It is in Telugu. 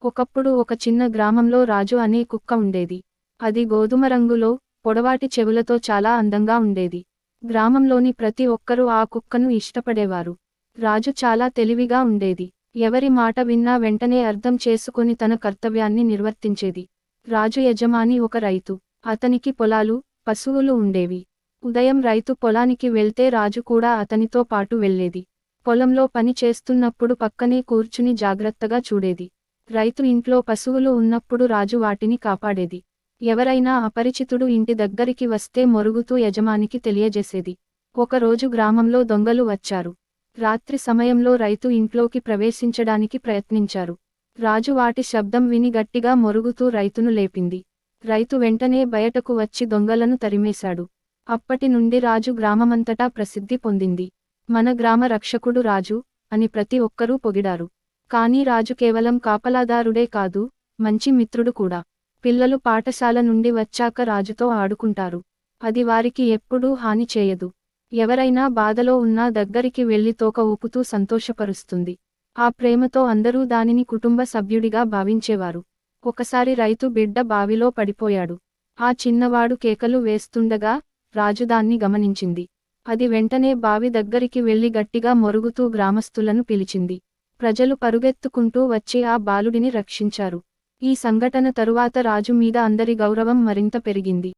ఒకప్పుడు ఒక చిన్న గ్రామంలో రాజు అనే కుక్క ఉండేది. అది గోధుమ రంగులో, పొడవాటి చెవులతో చాలా అందంగా ఉండేది. గ్రామంలోని ప్రతి ఒక్కరూ ఆ కుక్కను ఇష్టపడేవారు. రాజు చాలా తెలివిగా ఉండేది. ఎవరి మాట విన్నా వెంటనే అర్థం చేసుకుని తన కర్తవ్యాన్ని నిర్వర్తించేది. రాజు యజమాని ఒక రైతు. అతనికి పొలాలు, పశువులు ఉండేవి. ఉదయం రైతు పొలానికి వెళ్తే రాజు కూడా అతనితో పాటు వెళ్ళేది. పొలంలో పని చేస్తున్నప్పుడు పక్కనే కూర్చుని జాగ్రత్తగా చూడేది. రైతు ఇంట్లో పశువులు ఉన్నప్పుడు రాజు వాటిని కాపాడేది. ఎవరైనా అపరిచితుడు ఇంటి దగ్గరికి వస్తే మొరుగుతూ యజమానికి తెలియజేసేది. ఒకరోజు గ్రామంలో దొంగలు వచ్చారు. రాత్రి సమయంలో రైతు ఇంట్లోకి ప్రవేశించడానికి ప్రయత్నించారు. రాజు వాటి శబ్దం విని గట్టిగా మొరుగుతూ రైతును లేపింది. రైతు వెంటనే బయటకు వచ్చి దొంగలను తరిమేశాడు. అప్పటి నుండి రాజు గ్రామమంతటా ప్రసిద్ధి పొందింది. మన గ్రామ రక్షకుడు రాజు అని ప్రతి ఒక్కరూ పొగిడారు. కానీ రాజు కేవలం కాపలాదారుడే కాదు, మంచి మిత్రుడు కూడా. పిల్లలు పాఠశాల నుండి వచ్చాక రాజుతో ఆడుకుంటారు. అది వారికి ఎప్పుడూ హాని చేయదు. ఎవరైనా బాధలో ఉన్నా దగ్గరికి వెళ్లి తోక ఊపుతూ సంతోషపరుస్తుంది. ఆ ప్రేమతో అందరూ దానిని కుటుంబ సభ్యుడిగా భావించేవారు. ఒకసారి రైతు బిడ్డ బావిలో పడిపోయాడు. ఆ చిన్నవాడు కేకలు వేస్తుండగా రాజు దాన్ని గమనించింది. అది వెంటనే బావి దగ్గరికి వెళ్లి గట్టిగా మొరుగుతూ గ్రామస్తులను పిలిచింది. ప్రజలు పరుగెత్తుకుంటూ వచ్చి ఆ బాలుడిని రక్షించారు. ఈ సంఘటన తరువాత రాజు మీద అందరి గౌరవం మరింత పెరిగింది.